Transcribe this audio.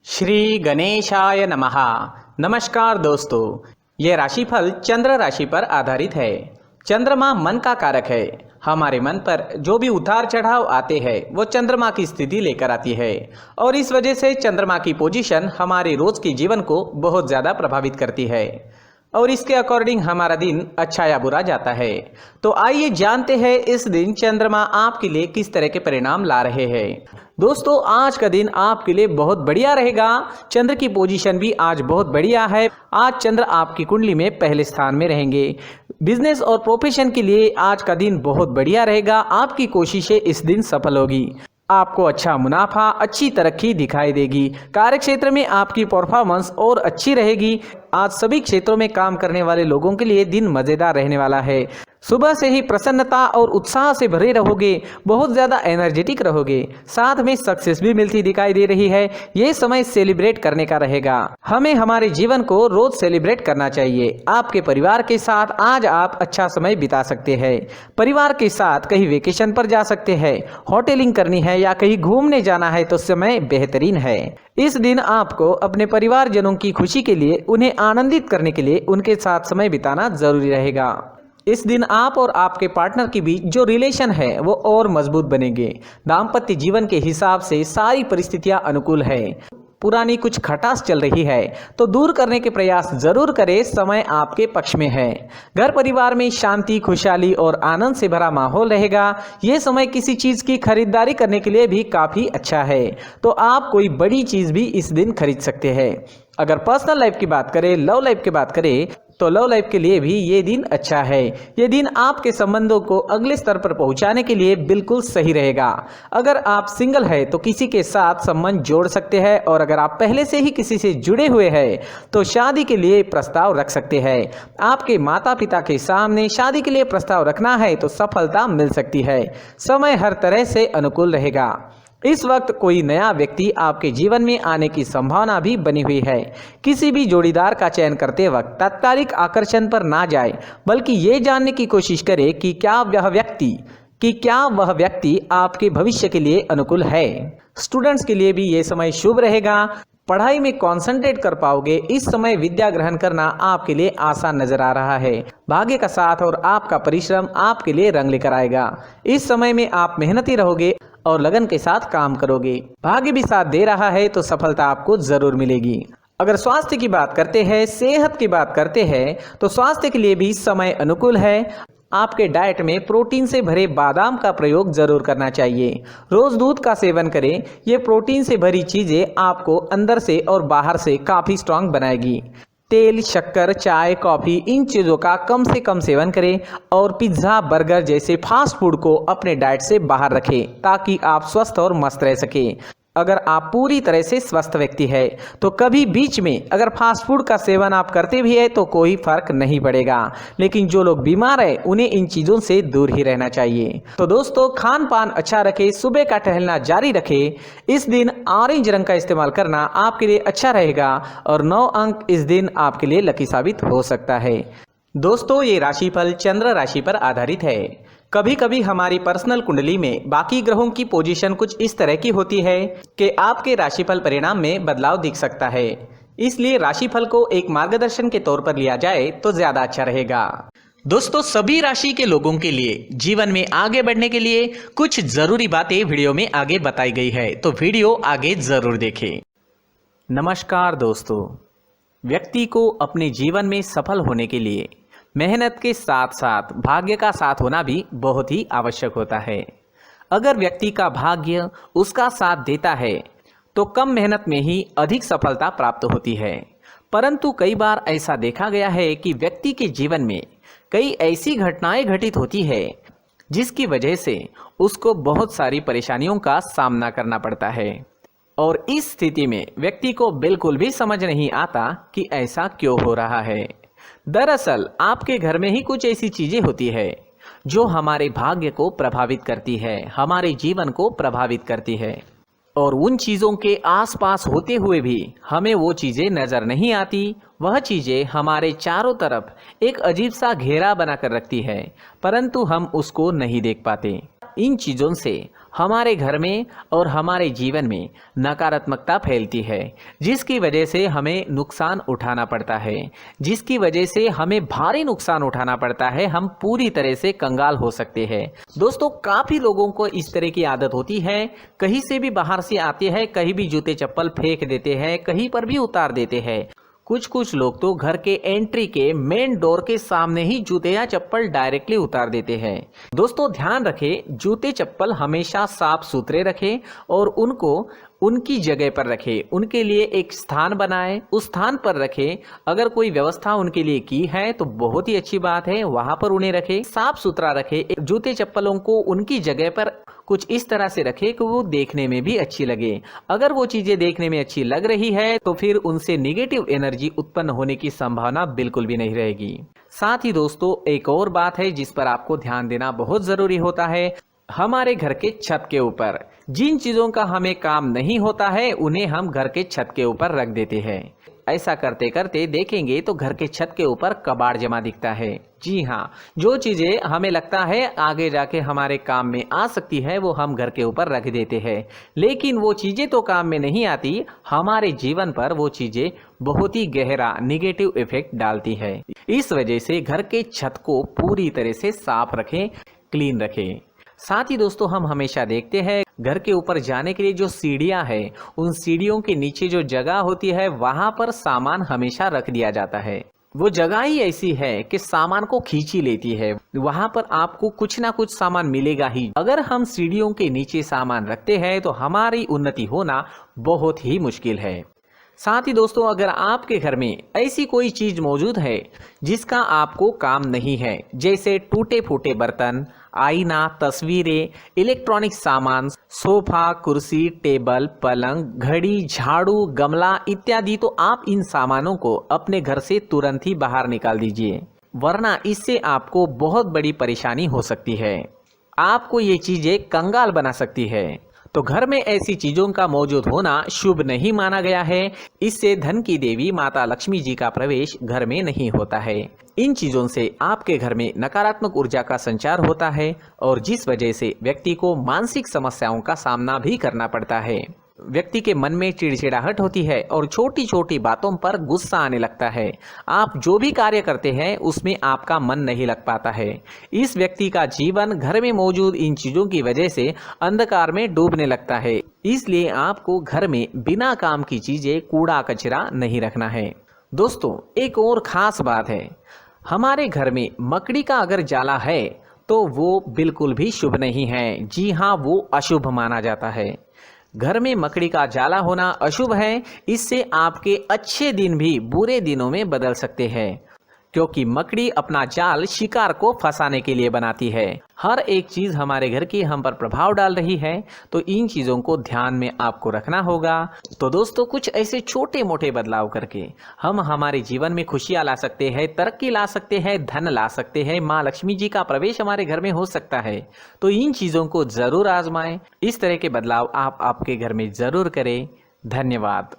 श्री गणेशाय नमः। नमस्कार दोस्तों, ये राशिफल चंद्र राशि पर आधारित है। चंद्रमा मन का कारक है। हमारे मन पर जो भी उतार चढ़ाव आते हैं वो चंद्रमा की स्थिति लेकर आती है और इस वजह से चंद्रमा की पोजीशन हमारे रोज के जीवन को बहुत ज़्यादा प्रभावित करती है और इसके अकॉर्डिंग हमारा दिन अच्छा या बुरा जाता है। तो आइए जानते हैं इस दिन चंद्रमा आपके लिए किस तरह के परिणाम ला रहे हैं। दोस्तों, आज का दिन आपके लिए बहुत बढ़िया रहेगा। चंद्र की पोजीशन भी आज बहुत बढ़िया है। आज चंद्र आपकी कुंडली में पहले स्थान में रहेंगे। बिजनेस और प्रोफेशन के लिए आज का दिन बहुत बढ़िया रहेगा। आपकी कोशिशें इस दिन सफल होगी। आपको अच्छा मुनाफा, अच्छी तरक्की दिखाई देगी। कार्य क्षेत्र में आपकी परफॉर्मेंस और अच्छी रहेगी। आज सभी क्षेत्रों में काम करने वाले लोगों के लिए दिन मजेदार रहने वाला है। सुबह से ही प्रसन्नता और उत्साह से भरे रहोगे, बहुत ज़्यादा एनर्जेटिक रहोगे। साथ में सक्सेस भी मिलती दिखाई दे रही है। ये समय सेलिब्रेट करने का रहेगा। हमें हमारे जीवन को रोज सेलिब्रेट करना चाहिए। आपके परिवार के साथ आज आप अच्छा समय बिता सकते हैं। परिवार के साथ कहीं वेकेशन पर जा सकते हैं, होटलिंग करनी है या कहीं घूमने जाना है तो समय बेहतरीन है। इस दिन आपको अपने परिवारजनों की खुशी के लिए, उन्हें आनंदित करने के लिए उनके साथ समय बिताना जरूरी रहेगा। इस दिन आप और आपके पार्टनर के बीच जो रिलेशन है वो और मजबूत बनेंगे। दाम्पत्य जीवन के हिसाब से सारी परिस्थितियां अनुकूल है। पुरानी कुछ खटास चल रही है तो दूर करने के प्रयास जरूर करें। समय आपके पक्ष में है। घर परिवार में शांति, खुशहाली और आनंद से भरा माहौल रहेगा। ये समय किसी चीज की खरीदारी करने के लिए भी काफी अच्छा है, तो आप कोई बड़ी चीज भी इस दिन खरीद सकते हैं। अगर पर्सनल लाइफ की बात करें, लव लाइफ की बात करें तो लव लाइफ के लिए भी ये दिन अच्छा है। ये दिन आपके संबंधों को अगले स्तर पर पहुंचाने के लिए बिल्कुल सही रहेगा। अगर आप सिंगल है तो किसी के साथ संबंध जोड़ सकते हैं और अगर आप पहले से ही किसी से जुड़े हुए हैं तो शादी के लिए प्रस्ताव रख सकते हैं। आपके माता पिता के सामने शादी के लिए प्रस्ताव रखना है तो सफलता मिल सकती है। समय हर तरह से अनुकूल रहेगा। इस वक्त कोई नया व्यक्ति आपके जीवन में आने की संभावना भी बनी हुई है। किसी भी जोड़ीदार का चयन करते वक्त तात्कालिक आकर्षण पर ना जाए, बल्कि ये जानने की कोशिश करें कि क्या वह व्यक्ति आपके भविष्य के लिए अनुकूल है। स्टूडेंट्स के लिए भी ये समय शुभ रहेगा। पढ़ाई में कंसंट्रेट कर पाओगे। इस समय विद्या ग्रहण करना आपके लिए आसान नजर आ रहा है। भाग्य का साथ और आपका परिश्रम आपके लिए रंग लेकर आएगा। इस समय में आप मेहनती रहोगे और लगन के साथ काम करोगे। भाग्य भी साथ दे रहा है तो सफलता आपको जरूर मिलेगी। अगर स्वास्थ्य की बात करते हैं, सेहत की बात करते हैं तो स्वास्थ्य के लिए भी समय अनुकूल है। आपके डाइट में प्रोटीन से भरे बादाम का प्रयोग जरूर करना चाहिए। रोज दूध का सेवन करें। ये प्रोटीन से भरी चीजें आपको अंदर से और बाहर से काफी स्ट्रांग बनाएगी। तेल, शक्कर, चाय, कॉफी, इन चीज़ों का कम से कम सेवन करें और पिज्ज़ा, बर्गर जैसे फास्ट फूड को अपने डाइट से बाहर रखें ताकि आप स्वस्थ और मस्त रह सकें। अगर आप पूरी तरह से स्वस्थ व्यक्ति है तो कभी बीच में अगर फास्ट फूड का सेवन आप करते भी है तो कोई फर्क नहीं पड़ेगा, लेकिन जो लोग बीमार है उन्हें इन चीज़ों से दूर ही रहना चाहिए। तो दोस्तों, खान पान अच्छा रखें, सुबह का टहलना जारी रखें। इस दिन ऑरेंज रंग का इस्तेमाल करना आपके लिए अच्छा रहेगा और 9 अंक इस दिन आपके लिए लकी साबित हो सकता है। दोस्तों, ये राशिफल चंद्र राशि पर आधारित है। कभी कभी हमारी पर्सनल कुंडली में बाकी ग्रहों की पोजीशन कुछ इस तरह की होती है कि आपके राशिफल परिणाम में बदलाव दिख सकता है। इसलिए राशिफल को एक मार्गदर्शन के तौर पर लिया जाए तो ज्यादा अच्छा रहेगा। दोस्तों, सभी राशि के लोगों के लिए जीवन में आगे बढ़ने के लिए कुछ जरूरी बातें वीडियो में आगे बताई गई है, तो वीडियो आगे जरूर देखें। नमस्कार दोस्तों, व्यक्ति को अपने जीवन में सफल होने के लिए मेहनत के साथ साथ भाग्य का साथ होना भी बहुत ही आवश्यक होता है। अगर व्यक्ति का भाग्य उसका साथ देता है तो कम मेहनत में ही अधिक सफलता प्राप्त होती है। परंतु कई बार ऐसा देखा गया है कि व्यक्ति के जीवन में कई ऐसी घटनाएं घटित होती है जिसकी वजह से उसको बहुत सारी परेशानियों का सामना करना पड़ता है और इस स्थिति में व्यक्ति को बिल्कुल भी समझ नहीं आता कि ऐसा क्यों हो रहा है। दरअसल आपके घर में ही कुछ ऐसी चीजें होती है जो हमारे भाग्य को प्रभावित करती है, हमारे जीवन को प्रभावित करती है और उन चीजों के आसपास होते हुए भी हमें वो चीजें नजर नहीं आती। वह चीजें हमारे चारों तरफ एक अजीब सा घेरा बनाकर रखती है, परंतु हम उसको नहीं देख पाते। इन चीजों से हमारे घर में और हमारे जीवन में नकारात्मकता फैलती है, जिसकी वजह से हमें नुकसान उठाना पड़ता है, जिसकी वजह से हमें भारी नुकसान उठाना पड़ता है। हम पूरी तरह से कंगाल हो सकते हैं। दोस्तों, काफ़ी लोगों को इस तरह की आदत होती है, कहीं से भी बाहर से आते हैं, कहीं भी जूते चप्पल फेंक देते हैं, कहीं पर भी उतार देते हैं। कुछ लोग तो घर के एंट्री के मेन डोर के सामने ही जूते या चप्पल डायरेक्टली उतार देते हैं। दोस्तों, ध्यान रखें, जूते चप्पल हमेशा साफ सुथरे रखें और उनको उनकी जगह पर रखें। उनके लिए एक स्थान बनाएं, उस स्थान पर रखें। अगर कोई व्यवस्था उनके लिए की है तो बहुत ही अच्छी बात है, वहां पर उन्हें रखें, साफ सुथरा रखें। जूते चप्पलों को उनकी जगह पर कुछ इस तरह से रखें कि वो देखने में भी अच्छी लगे। अगर वो चीजें देखने में अच्छी लग रही है तो फिर उनसे नेगेटिव एनर्जी उत्पन्न होने की संभावना बिल्कुल भी नहीं रहेगी। साथ ही दोस्तों, एक और बात है जिस पर आपको ध्यान देना बहुत जरूरी होता है। हमारे घर के छत के ऊपर जिन चीजों का हमें काम नहीं होता है उन्हें हम घर के छत के ऊपर रख देते हैं। ऐसा करते करते देखेंगे तो घर के छत के ऊपर कबाड़ जमा दिखता है। जी हाँ, जो चीजें हमें लगता है आगे जाके हमारे काम में आ सकती है वो हम घर के ऊपर रख देते हैं, लेकिन वो चीजें तो काम में नहीं आती, हमारे जीवन पर वो चीजें बहुत ही गहरा निगेटिव इफेक्ट डालती है। इस वजह से घर के छत को पूरी तरह से साफ रखें, क्लीन रखें। साथ ही दोस्तों, हम हमेशा देखते हैं घर के ऊपर जाने के लिए जो सीढ़ियां हैं, उन सीढ़ियों के नीचे जो जगह होती है वहां पर सामान हमेशा रख दिया जाता है। वो जगह ही ऐसी है कि सामान को खींची लेती है, वहां पर आपको कुछ ना कुछ सामान मिलेगा ही। अगर हम सीढ़ियों के नीचे सामान रखते हैं तो हमारी उन्नति होना बहुत ही मुश्किल है। साथ ही दोस्तों, अगर आपके घर में ऐसी कोई चीज मौजूद है जिसका आपको काम नहीं है, जैसे टूटे फूटे बर्तन, आईना, तस्वीरें, इलेक्ट्रॉनिक सामान, सोफा, कुर्सी, टेबल, पलंग, घड़ी, झाड़ू, गमला इत्यादि, तो आप इन सामानों को अपने घर से तुरंत ही बाहर निकाल दीजिए, वरना इससे आपको बहुत बड़ी परेशानी हो सकती है। आपको ये चीजें कंगाल बना सकती है। तो घर में ऐसी चीजों का मौजूद होना शुभ नहीं माना गया है। इससे धन की देवी माता लक्ष्मी जी का प्रवेश घर में नहीं होता है। इन चीजों से आपके घर में नकारात्मक ऊर्जा का संचार होता है और जिस वजह से व्यक्ति को मानसिक समस्याओं का सामना भी करना पड़ता है। व्यक्ति के मन में चिड़चिड़ाहट होती है और छोटी छोटी बातों पर गुस्सा आने लगता है। आप जो भी कार्य करते हैं उसमें आपका मन नहीं लग पाता है। इस व्यक्ति का जीवन घर में मौजूद इन चीजों की वजह से अंधकार में डूबने लगता है। इसलिए आपको घर में बिना काम की चीजें, कूड़ा कचरा नहीं रखना है। दोस्तों, एक और खास बात है, हमारे घर में मकड़ी का अगर जाला है तो वो बिल्कुल भी शुभ नहीं है। जी हाँ, वो अशुभ माना जाता है। घर में मकड़ी का जाला होना अशुभ है। इससे आपके अच्छे दिन भी बुरे दिनों में बदल सकते हैं, क्योंकि मकड़ी अपना जाल शिकार को फंसाने के लिए बनाती है। हर एक चीज हमारे घर की हम पर प्रभाव डाल रही है, तो इन चीजों को ध्यान में आपको रखना होगा। तो दोस्तों, कुछ ऐसे छोटे मोटे बदलाव करके हम हमारे जीवन में खुशियां ला सकते हैं, तरक्की ला सकते हैं, धन ला सकते हैं, माँ लक्ष्मी जी का प्रवेश हमारे घर में हो सकता है। तो इन चीजों को जरूर आजमाएं। इस तरह के बदलाव आप आपके घर में जरूर करें। धन्यवाद।